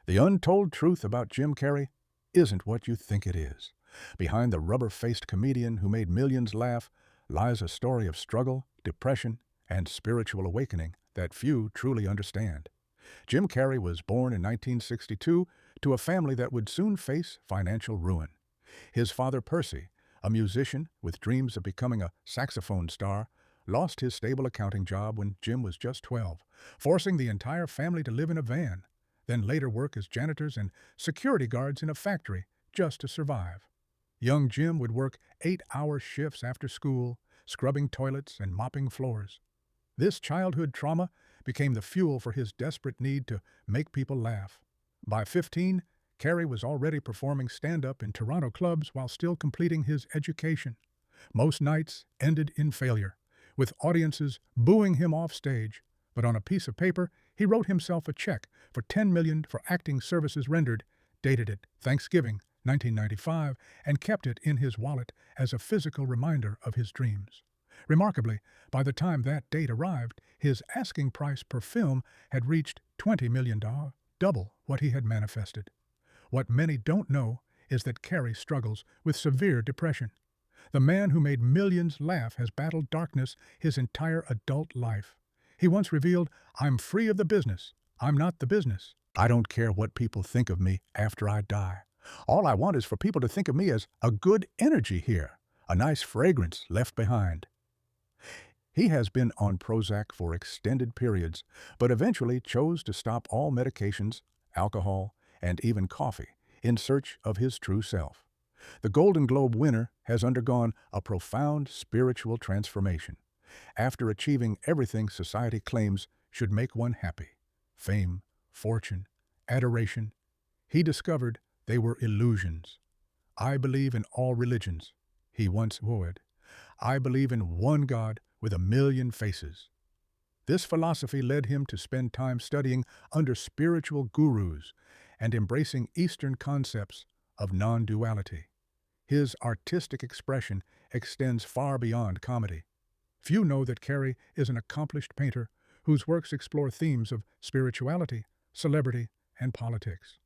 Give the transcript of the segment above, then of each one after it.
The untold truth about Jim Carrey isn't what you think it is. Behind the rubber-faced comedian who made millions laugh lies a story of struggle, depression, and spiritual awakening that few truly understand. Jim Carrey was born in 1962 to a family that would soon face financial ruin. His father, Percy, a musician with dreams of becoming a saxophone star, lost his stable accounting job when Jim was just 12, forcing the entire family to live in a van, then later work as janitors and security guards in a factory just to survive. Young Jim would work 8-hour shifts after school, scrubbing toilets and mopping floors. This childhood trauma became the fuel for his desperate need to make people laugh. By 15, Carrey was already performing stand-up in Toronto clubs while still completing his education. Most nights ended in failure, with audiences booing him off stage, but on a piece of paper he wrote himself a check for $10 million for acting services rendered, dated it Thanksgiving 1995, and kept it in his wallet as a physical reminder of his dreams. Remarkably, by the time that date arrived, his asking price per film had reached $20 million, double what he had manifested. What many don't know is that Carrey struggles with severe depression. The man who made millions laugh has battled darkness his entire adult life. He once revealed, "I'm free of the business. I'm not the business. I don't care what people think of me after I die. All I want is for people to think of me as a good energy here, a nice fragrance left behind." He has been on Prozac for extended periods, but eventually chose to stop all medications, alcohol, and even coffee in search of his true self. The Golden Globe winner has undergone a profound spiritual transformation. After achieving everything society claims should make one happy, fame, fortune, adoration, he discovered they were illusions. "I believe in all religions," he once vowed. "I believe in one God with a million faces." This philosophy led him to spend time studying under spiritual gurus and embracing Eastern concepts of non-duality. His artistic expression extends far beyond comedy. Few know that Carrey is an accomplished painter whose works explore themes of spirituality, celebrity, and politics.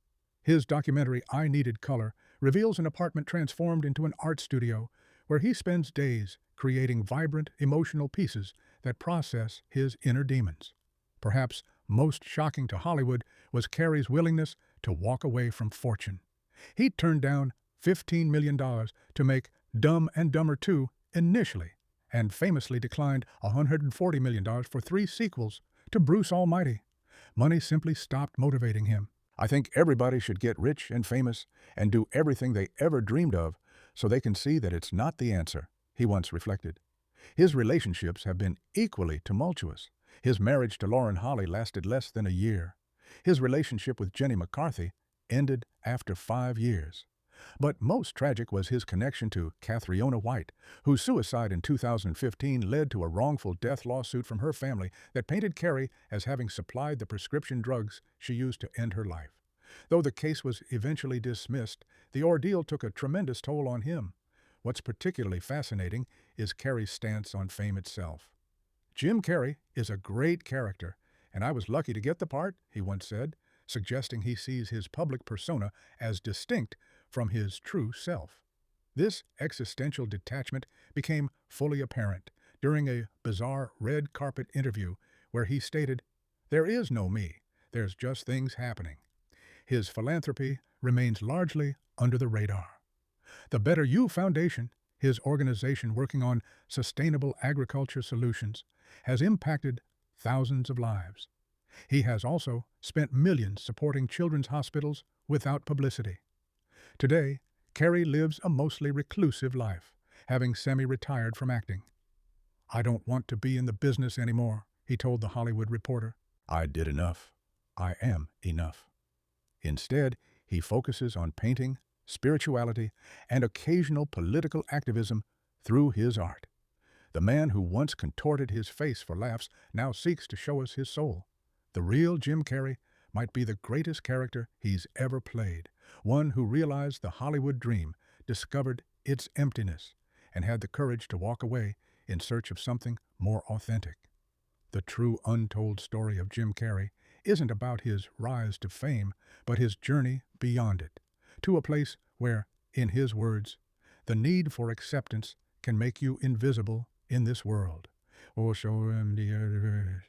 His documentary, I Needed Color, reveals an apartment transformed into an art studio where he spends days creating vibrant, emotional pieces that process his inner demons. Perhaps most shocking to Hollywood was Carrey's willingness to walk away from fortune. He turned down $15 million to make Dumb and Dumber 2 initially, and famously declined $140 million for 3 sequels to Bruce Almighty. Money simply stopped motivating him. "I think everybody should get rich and famous and do everything they ever dreamed of so they can see that it's not the answer," he once reflected. His relationships have been equally tumultuous. His marriage to Lauren Holly lasted less than a year. His relationship with Jenny McCarthy ended after 5 years. But most tragic was his connection to Catriona White, whose suicide in 2015 led to a wrongful death lawsuit from her family that painted Carrey as having supplied the prescription drugs she used to end her life. Though the case was eventually dismissed, the ordeal took a tremendous toll on him. What's particularly fascinating is Carrey's stance on fame itself. "Jim Carrey is a great character, and I was lucky to get the part," he once said, suggesting he sees his public persona as distinct from his true self. This existential detachment became fully apparent during a bizarre red carpet interview where he stated, "There is no me, there's just things happening." His philanthropy remains largely under the radar. The Better You Foundation, his organization working on sustainable agriculture solutions, has impacted thousands of lives. He has also spent millions supporting children's hospitals without publicity. Today, Carrey lives a mostly reclusive life, having semi-retired from acting. "I don't want to be in the business anymore," he told The Hollywood Reporter. "I did enough. I am enough." Instead, he focuses on painting, spirituality, and occasional political activism through his art. The man who once contorted his face for laughs now seeks to show us his soul. The real Jim Carrey might be the greatest character he's ever played, one who realized the Hollywood dream, discovered its emptiness, and had the courage to walk away in search of something more authentic. The true untold story of Jim Carrey isn't about his rise to fame, but his journey beyond it, to a place where, in his words, the need for acceptance can make you invisible in this world. Oh, show him the others.